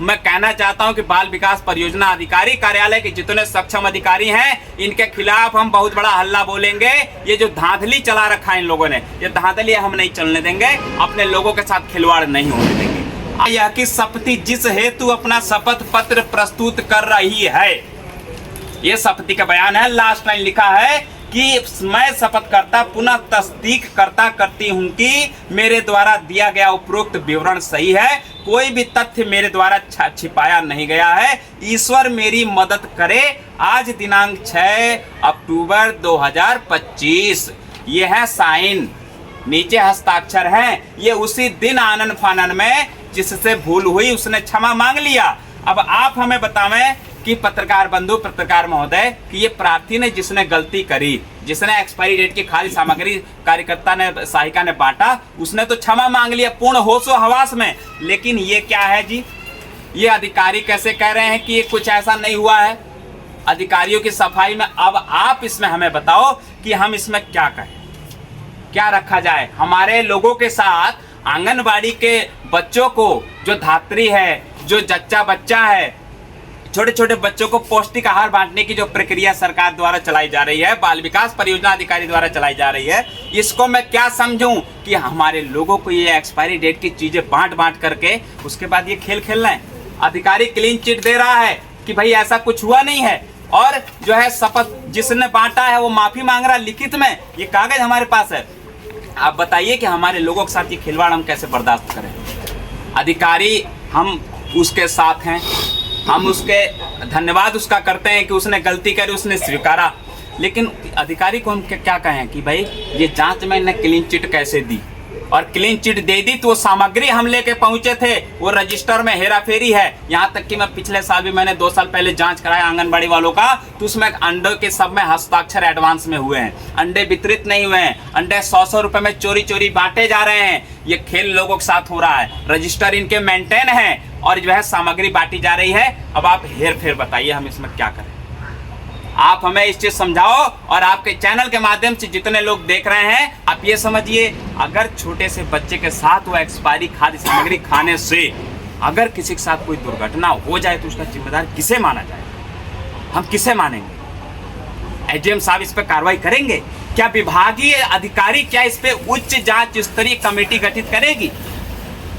मैं कहना चाहता हूं कि बाल विकास परियोजना अधिकारी कार्यालय के जितने सक्षम अधिकारी हैं, इनके खिलाफ हम बहुत बड़ा हल्ला बोलेंगे। ये जो धांधली चला रखा है इन लोगों ने, ये धांधली हम नहीं चलने देंगे। अपने लोगों के साथ खिलवाड़ नहीं होने देंगे। यह कि शपथी जिस हेतु अपना शपथ पत्र प्रस्तुत कर रही है, ये शपथी का बयान है। लास्ट लाइन लिखा है कि मैं शपथकर्ता पुनः तस्दीक करती हूं कि मेरे द्वारा दिया गया उपरोक्त विवरण सही है, कोई भी तथ्य मेरे द्वारा छिपाया नहीं गया है। ईश्वर मेरी मदद करे। आज दिनांक 6 अक्टूबर 2025। ये है साइन, नीचे हस्ताक्षर हैं। ये उसी दिन आनन फानन में जिससे भूल हुई उसने क्षमा मांग लिया। अब आप हमें बतावें कि पत्रकार बंधु, पत्रकार महोदय, कि ये प्रार्थी ने जिसने गलती करी, जिसने एक्सपायरी डेट की खाद्य सामग्री कार्यकर्ता ने, सहायिका ने बांटा, उसने तो क्षमा मांग लिया पूर्ण होशो हवास में। लेकिन ये क्या है जी, ये अधिकारी कैसे कह रहे हैं कि ये कुछ ऐसा नहीं हुआ है? अधिकारियों की सफाई में अब आप इसमें हमें बताओ कि हम इसमें क्या कहें, क्या रखा जाए। हमारे लोगों के साथ आंगनबाड़ी के बच्चों को, जो धात्री है, जो जच्चा बच्चा है, छोटे छोटे बच्चों को पौष्टिक आहार बांटने की जो प्रक्रिया सरकार द्वारा चलाई जा रही है, बाल विकास परियोजना अधिकारी द्वारा चलाई जा रही है, इसको मैं क्या समझूं कि हमारे लोगों को ये एक्सपायरी डेट की चीजें बांट करके उसके बाद ये खेल खेलना है। अधिकारी क्लीन चिट दे रहा है कि भाई ऐसा कुछ हुआ नहीं है, और जो है शपथ जिसने बांटा है वो माफी मांग रहा है लिखित में। ये कागज हमारे पास है। आप बताइए कि हमारे लोगों के साथ ये खिलवाड़ हम कैसे बर्दाश्त करें? अधिकारी हम उसके साथ हैं, हम उसके धन्यवाद उसका करते हैं कि उसने गलती करी, उसने स्वीकारा। लेकिन अधिकारी को हम क्या कहें कि भाई ये जांच में इन्हें क्लीन चिट कैसे दी, और क्लीन चिट दे दी तो वो सामग्री हम लेके पहुंचे थे, वो रजिस्टर में हेराफेरी है। यहाँ तक कि मैं पिछले साल भी, मैंने 2 साल पहले जांच कराया आंगनबाड़ी वालों का, तो उसमें अंडों के सब में हस्ताक्षर एडवांस में हुए हैं, अंडे वितरित नहीं हुए हैं, अंडे 100 रुपए में चोरी बांटे जा रहे हैं। ये खेल लोगों के साथ हो रहा है, रजिस्टर इनके मेंटेन है और जो है सामग्री बांटी जा रही है। अब आप हेर फेर बताइए हम इसमें क्या करें? आप हमें इस चीज समझाओ। और आपके चैनल के माध्यम से जितने लोग देख रहे हैं, आप ये समझिए, अगर छोटे से बच्चे के साथ वो एक्सपायरी खाद्य सामग्री खाने से अगर किसी के साथ कोई दुर्घटना हो जाए तो उसका जिम्मेदार किसे माना जाए? हम किसे मानेंगे? एसडीएम साहब इस पर कार्रवाई करेंगे क्या? विभागीय अधिकारी क्या इस पे उच्च जांच स्तरीय कमेटी गठित करेगी?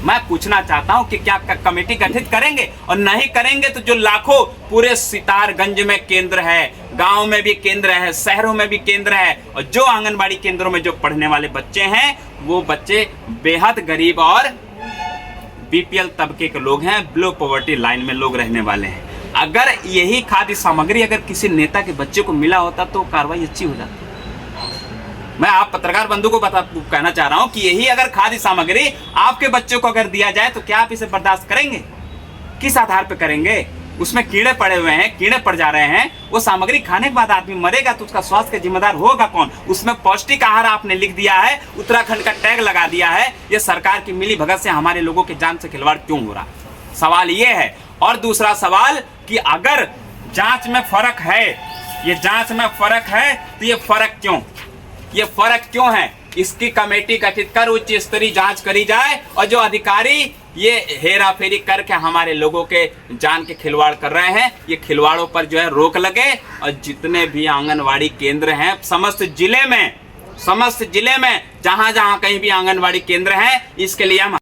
मैं पूछना चाहता हूं कि क्या कमेटी गठित करेंगे? और नहीं करेंगे तो जो लाखों पूरे सितारगंज में केंद्र है, गांव में भी केंद्र है, शहरों में भी केंद्र है, और जो आंगनबाड़ी केंद्रों में जो पढ़ने वाले बच्चे हैं, वो बच्चे बेहद गरीब और बीपीएल तबके के लोग हैं, बिलो पॉवर्टी लाइन में लोग रहने वाले हैं। अगर यही खाद्य सामग्री अगर किसी नेता के बच्चे को मिला होता तो कार्रवाई अच्छी हो जाती। मैं आप पत्रकार बंधु को कहना चाह रहा हूं कि यही अगर खाद्य सामग्री आपके बच्चों को अगर दिया जाए तो क्या आप इसे बर्दाश्त करेंगे? किस आधार पर करेंगे? उसमें कीड़े पड़े हुए हैं, कीड़े पड़ जा रहे हैं, वो सामग्री खाने के बाद आदमी मरेगा तो उसका स्वास्थ्य का जिम्मेदार होगा कौन? उसमें पौष्टिक आहार आपने लिख दिया है, उत्तराखंड का टैग लगा दिया है। ये सरकार की मिली भगत से हमारे लोगों के जान से खिलवाड़ क्यों हो रहा? सवाल ये है। और दूसरा सवाल कि अगर जांच में फर्क है, ये जांच में फर्क है, तो ये फर्क क्यों? ये फर्क क्यों है? इसकी कमेटी गठित कर उच्च स्तरीय जांच करी जाए, और जो अधिकारी ये हेरा फेरी करके हमारे लोगों के जान के खिलवाड़ कर रहे हैं, ये खिलवाड़ों पर जो है रोक लगे। और जितने भी आंगनवाड़ी केंद्र हैं समस्त जिले में जहां कहीं भी आंगनवाड़ी केंद्र हैं, इसके लिए हम